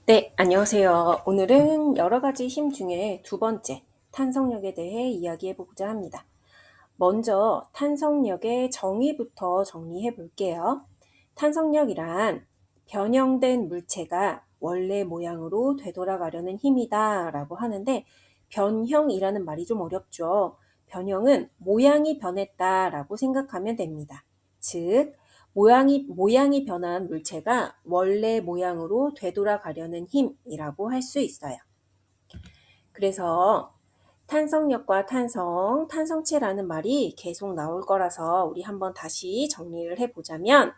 네, 안녕하세요. 오늘은 여러 가지 힘 중에 두 번째, 탄성력에 대해 이야기해 보고자 합니다. 먼저 탄성력의 정의부터 정리해 볼게요. 탄성력이란 변형된 물체가 원래 모양으로 되돌아가려는 힘이다 라고 하는데, 변형이라는 말이 좀 어렵죠. 변형은 모양이 변했다 라고 생각하면 됩니다. 즉, 모양이 변한 물체가 원래 모양으로 되돌아가려는 힘이라고 할 수 있어요. 그래서 탄성력과 탄성체라는 말이 계속 나올 거라서 우리 한번 다시 정리를 해보자면,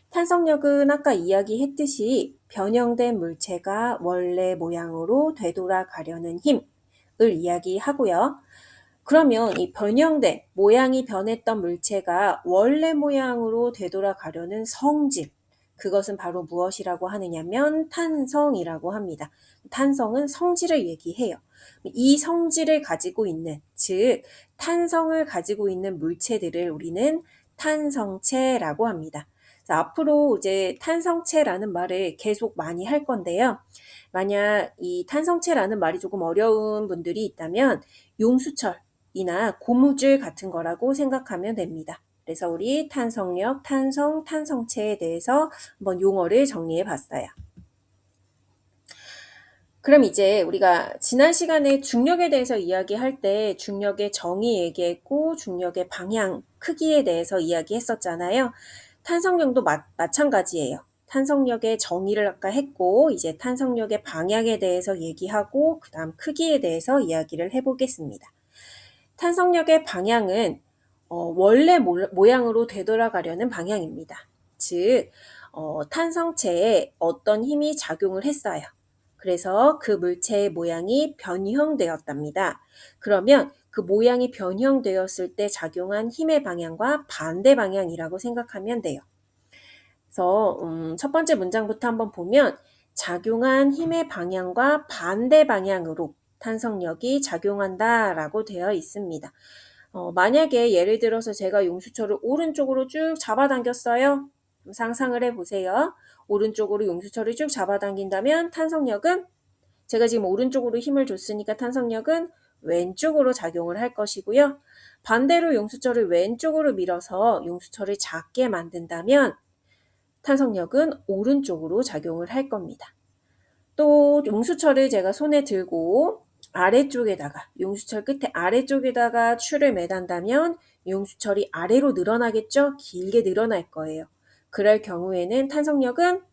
탄성력은 아까 이야기했듯이 변형된 물체가 원래 모양으로 되돌아가려는 힘을 이야기하고요. 그러면 이 변형된, 모양이 변했던 물체가 원래 모양으로 되돌아가려는 성질, 그것은 바로 무엇이라고 하느냐면 탄성이라고 합니다. 탄성은 성질을 얘기해요. 이 성질을 가지고 있는, 즉 탄성을 가지고 있는 물체들을 우리는 탄성체라고 합니다. 앞으로 이제 탄성체라는 말을 계속 많이 할 건데요. 만약 이 탄성체라는 말이 조금 어려운 분들이 있다면 용수철이나 고무줄 같은 거라고 생각하면 됩니다. 그래서 우리 탄성력, 탄성체에 대해서 한번 용어를 정리해 봤어요. 그럼 이제 우리가 지난 시간에 중력에 대해서 이야기할 때 중력의 정의 얘기했고 중력의 방향, 크기에 대해서 이야기했었잖아요. 탄성력도 마찬가지예요. 탄성력의 정의를 아까 했고 이제 탄성력의 방향에 대해서 얘기하고 그 다음 크기에 대해서 이야기를 해보겠습니다. 탄성력의 방향은 원래 모양으로 되돌아가려는 방향입니다. 즉 탄성체에 어떤 힘이 작용을 했어요. 그래서 그 물체의 모양이 변형되었답니다. 그러면 그 모양이 변형되었을 때 작용한 힘의 방향과 반대 방향이라고 생각하면 돼요. 그래서 첫 번째 문장부터 한번 보면 작용한 힘의 방향과 반대 방향으로 탄성력이 작용한다라고 되어 있습니다. 만약에 예를 들어서 제가 용수철을 오른쪽으로 쭉 잡아당겼어요. 상상을 해보세요. 오른쪽으로 용수철을 쭉 잡아당긴다면 탄성력은 제가 지금 오른쪽으로 힘을 줬으니까 탄성력은 왼쪽으로 작용을 할 것이고요. 반대로 용수철을 왼쪽으로 밀어서 용수철을 작게 만든다면 탄성력은 오른쪽으로 작용을 할 겁니다. 또 용수철을 제가 손에 들고 아래쪽에다가 용수철 끝에 아래쪽에다가 추를 매단다면 용수철이 아래로 늘어나겠죠? 길게 늘어날 거예요. 그럴 경우에는 탄성력은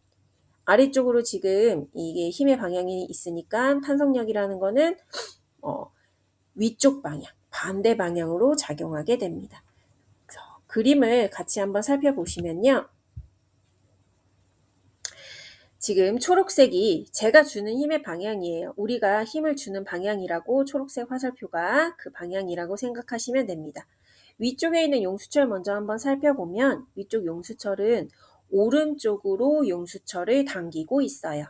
아래쪽으로 지금 이게 힘의 방향이 있으니까 탄성력이라는 거는 위쪽 방향, 반대 방향으로 작용하게 됩니다. 그림을 같이 한번 살펴보시면요. 지금 초록색이 제가 주는 힘의 방향이에요. 우리가 힘을 주는 방향이라고 초록색 화살표가 그 방향이라고 생각하시면 됩니다. 위쪽에 있는 용수철 먼저 한번 살펴보면 위쪽 용수철은 오른쪽으로 용수철을 당기고 있어요.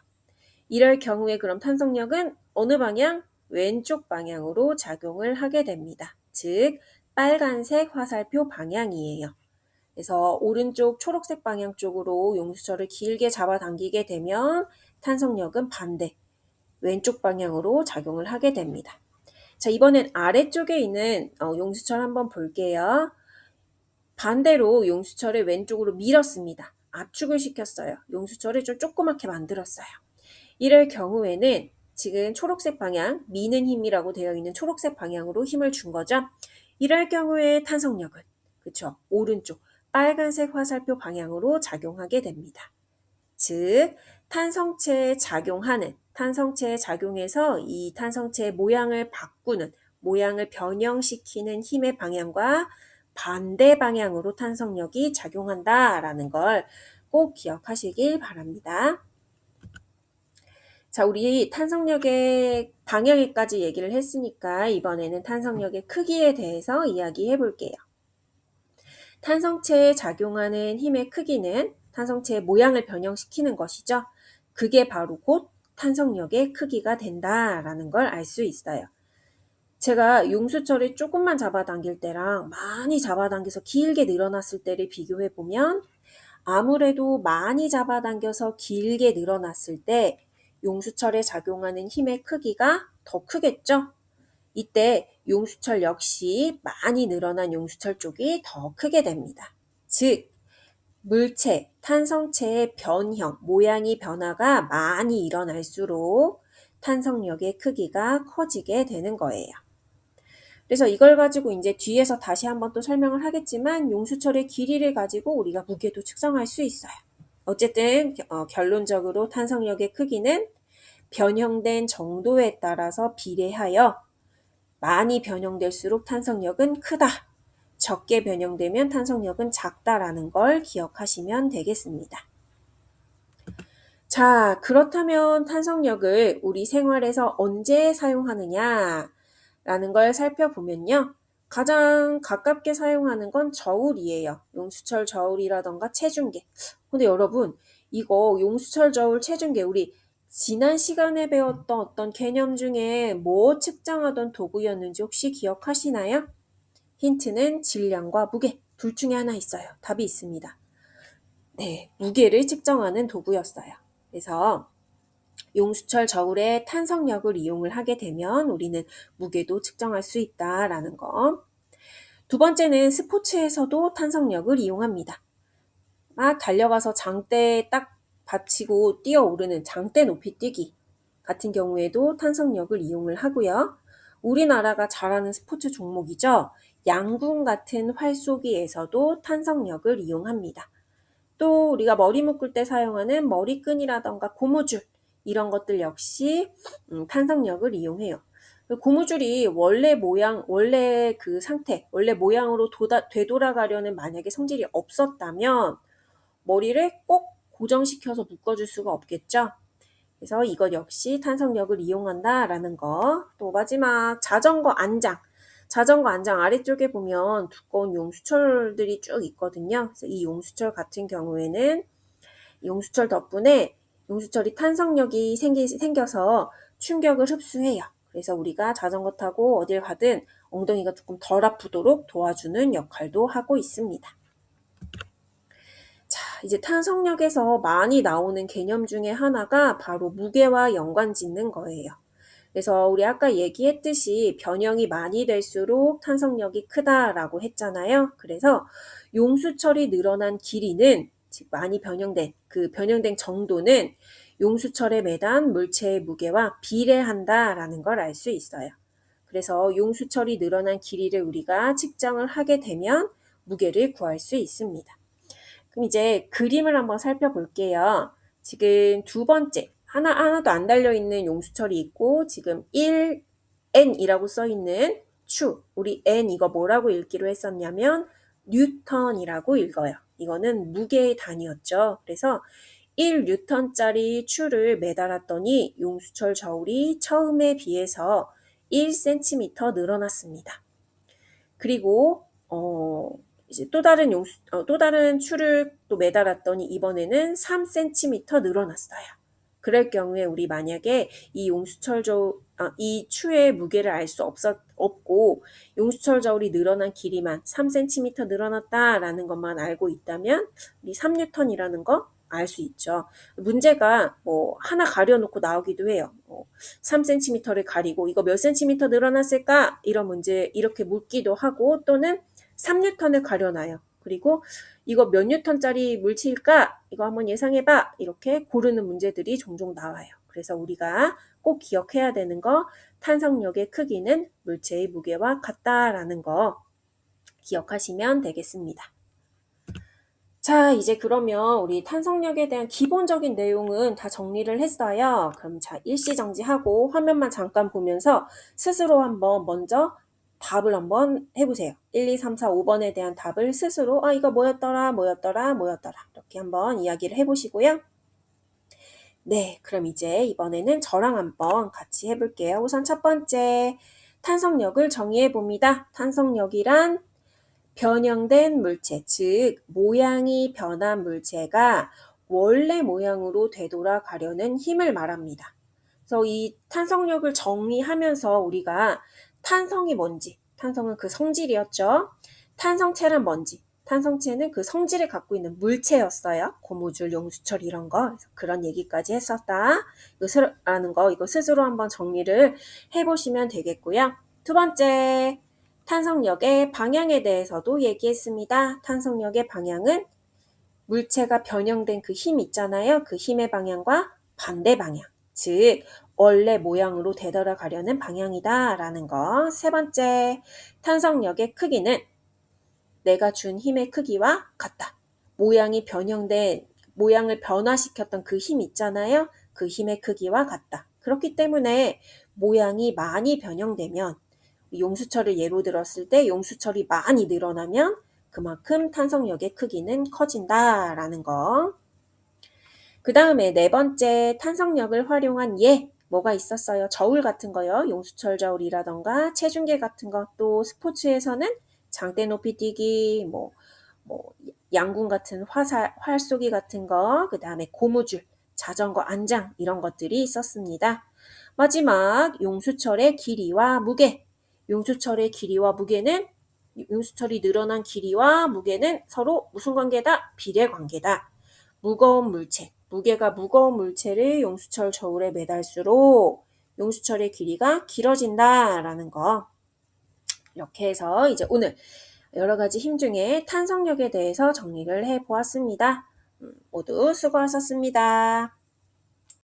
이럴 경우에 그럼 탄성력은 어느 방향? 왼쪽 방향으로 작용을 하게 됩니다. 즉 빨간색 화살표 방향이에요. 그래서 오른쪽 초록색 방향 쪽으로 용수철을 길게 잡아당기게 되면 탄성력은 반대, 왼쪽 방향으로 작용을 하게 됩니다. 자, 이번엔 아래쪽에 있는 용수철 한번 볼게요. 반대로 용수철을 왼쪽으로 밀었습니다. 압축을 시켰어요. 용수철을 좀 조그맣게 만들었어요. 이럴 경우에는 지금 초록색 방향, 미는 힘이라고 되어 있는 초록색 방향으로 힘을 준 거죠. 이럴 경우에 탄성력은, 그쵸? 오른쪽, 빨간색 화살표 방향으로 작용하게 됩니다. 즉, 탄성체에 작용해서 이 탄성체의 모양을 바꾸는, 모양을 변형시키는 힘의 방향과 반대 방향으로 탄성력이 작용한다라는 걸 꼭 기억하시길 바랍니다. 자, 우리 탄성력의 방향에까지 얘기를 했으니까 이번에는 탄성력의 크기에 대해서 이야기해 볼게요. 탄성체에 작용하는 힘의 크기는 탄성체의 모양을 변형시키는 것이죠. 그게 바로 곧 탄성력의 크기가 된다라는 걸 알 수 있어요. 제가 용수철을 조금만 잡아당길 때랑 많이 잡아당겨서 길게 늘어났을 때를 비교해 보면 아무래도 많이 잡아당겨서 길게 늘어났을 때 용수철에 작용하는 힘의 크기가 더 크겠죠? 이때 용수철 역시 많이 늘어난 용수철 쪽이 더 크게 됩니다. 즉, 물체, 탄성체의 변형, 모양이 변화가 많이 일어날수록 탄성력의 크기가 커지게 되는 거예요. 그래서 이걸 가지고 이제 뒤에서 다시 한번 또 설명을 하겠지만 용수철의 길이를 가지고 우리가 무게도 측정할 수 있어요. 어쨌든 결론적으로 탄성력의 크기는 변형된 정도에 따라서 비례하여 많이 변형될수록 탄성력은 크다. 적게 변형되면 탄성력은 작다라는 걸 기억하시면 되겠습니다. 자, 그렇다면 탄성력을 우리 생활에서 언제 사용하느냐라는 걸 살펴보면요. 가장 가깝게 사용하는 건 저울이에요. 용수철 저울이라던가 체중계. 근데 여러분, 이거 용수철 저울 체중계 우리 지난 시간에 배웠던 어떤 개념 중에 뭐 측정하던 도구였는지 혹시 기억하시나요? 힌트는 질량과 무게 둘 중에 하나 있어요. 답이 있습니다. 네, 무게를 측정하는 도구였어요. 그래서 용수철 저울의 탄성력을 이용을 하게 되면 우리는 무게도 측정할 수 있다라는 거. 두 번째는 스포츠에서도 탄성력을 이용합니다. 막 달려가서 장대에 딱 받치고 뛰어오르는 장대 높이 뛰기 같은 경우에도 탄성력을 이용을 하고요. 우리나라가 잘하는 스포츠 종목이죠. 양궁 같은 활쏘기에서도 탄성력을 이용합니다. 또 우리가 머리 묶을 때 사용하는 머리끈이라던가 고무줄 이런 것들 역시 탄성력을 이용해요. 고무줄이 원래 모양, 원래 그 상태, 원래 모양으로 되돌아가려는 만약에 성질이 없었다면 머리를 꼭 고정시켜서 묶어줄 수가 없겠죠. 그래서 이것 역시 탄성력을 이용한다라는 거. 또 마지막 자전거 안장. 자전거 안장 아래쪽에 보면 두꺼운 용수철들이 쭉 있거든요. 그래서 이 용수철 같은 경우에는 용수철 덕분에 용수철이 탄성력이 생겨서 충격을 흡수해요. 그래서 우리가 자전거 타고 어딜 가든 엉덩이가 조금 덜 아프도록 도와주는 역할도 하고 있습니다. 자, 이제 탄성력에서 많이 나오는 개념 중에 하나가 바로 무게와 연관 짓는 거예요. 그래서 우리 아까 얘기했듯이 변형이 많이 될수록 탄성력이 크다라고 했잖아요. 그래서 용수철이 늘어난 길이는, 즉 많이 변형된, 그 변형된 정도는 용수철에 매단 물체의 무게와 비례한다라는 걸 알 수 있어요. 그래서 용수철이 늘어난 길이를 우리가 측정을 하게 되면 무게를 구할 수 있습니다. 그럼 이제 그림을 한번 살펴볼게요. 지금 두 번째, 하나도 안 달려있는 용수철이 있고 지금 1N이라고 써있는 추, 우리 N 이거 뭐라고 읽기로 했었냐면 뉴턴이라고 읽어요. 이거는 무게의 단위였죠. 그래서 1뉴턴짜리 추를 매달았더니 용수철 저울이 처음에 비해서 1cm 늘어났습니다. 그리고 이제 또 다른 추를 또 매달았더니 이번에는 3cm 늘어났어요. 그럴 경우에 우리 만약에 이 이 추의 무게를 알 수 없고 용수철 저울이 늘어난 길이만 3cm 늘어났다라는 것만 알고 있다면 우리 3N이라는 거 알 수 있죠. 문제가 뭐 하나 가려놓고 나오기도 해요. 3cm를 가리고 이거 몇 cm 늘어났을까? 이런 문제 이렇게 묻기도 하고 또는 3N을 가려놔요. 그리고 이거 몇 뉴턴짜리 물체일까? 이거 한번 예상해봐. 이렇게 고르는 문제들이 종종 나와요. 그래서 우리가 꼭 기억해야 되는 거 탄성력의 크기는 물체의 무게와 같다라는 거 기억하시면 되겠습니다. 자, 이제 그러면 우리 탄성력에 대한 기본적인 내용은 다 정리를 했어요. 그럼 자, 일시정지하고 화면만 잠깐 보면서 스스로 한번 먼저 답을 한번 해보세요. 1, 2, 3, 4, 5번에 대한 답을 스스로 이거 뭐였더라 이렇게 한번 이야기를 해보시고요. 네, 그럼 이제 이번에는 저랑 한번 같이 해볼게요. 우선 첫 번째, 탄성력을 정의해봅니다. 탄성력이란 변형된 물체, 즉 모양이 변한 물체가 원래 모양으로 되돌아가려는 힘을 말합니다. 그래서 이 탄성력을 정의하면서 우리가 탄성이 뭔지, 탄성은 그 성질이었죠. 탄성체란 뭔지, 탄성체는 그 성질을 갖고 있는 물체였어요. 고무줄, 용수철 이런 거. 그래서 그런 얘기까지 했었다. 라는 거 이거 스스로 한번 정리를 해보시면 되겠고요. 두 번째, 탄성력의 방향에 대해서도 얘기했습니다. 탄성력의 방향은 물체가 변형된 그 힘 있잖아요. 그 힘의 방향과 반대 방향, 즉 원래 모양으로 되돌아가려는 방향이다 라는 거. 세 번째, 탄성력의 크기는 내가 준 힘의 크기와 같다. 모양을 변화시켰던 그 힘 있잖아요. 그 힘의 크기와 같다. 그렇기 때문에 모양이 많이 변형되면, 용수철을 예로 들었을 때 용수철이 많이 늘어나면 그만큼 탄성력의 크기는 커진다라는 거. 그 다음에 네 번째, 탄성력을 활용한 예, 뭐가 있었어요? 저울 같은 거요. 용수철 저울이라던가 체중계 같은 거, 또 스포츠에서는 장대 높이 뛰기, 뭐 양궁 같은 활쏘기 같은 거, 그 다음에 고무줄, 자전거 안장 이런 것들이 있었습니다. 마지막, 용수철의 길이와 무게. 용수철의 길이와 무게는, 용수철이 늘어난 길이와 무게는 서로 무슨 관계다? 비례 관계다. 무거운 물체, 무게가 무거운 물체를 용수철 저울에 매달수록 용수철의 길이가 길어진다라는 거. 이렇게 해서 이제 오늘 여러 가지 힘 중에 탄성력에 대해서 정리를 해보았습니다. 모두 수고하셨습니다.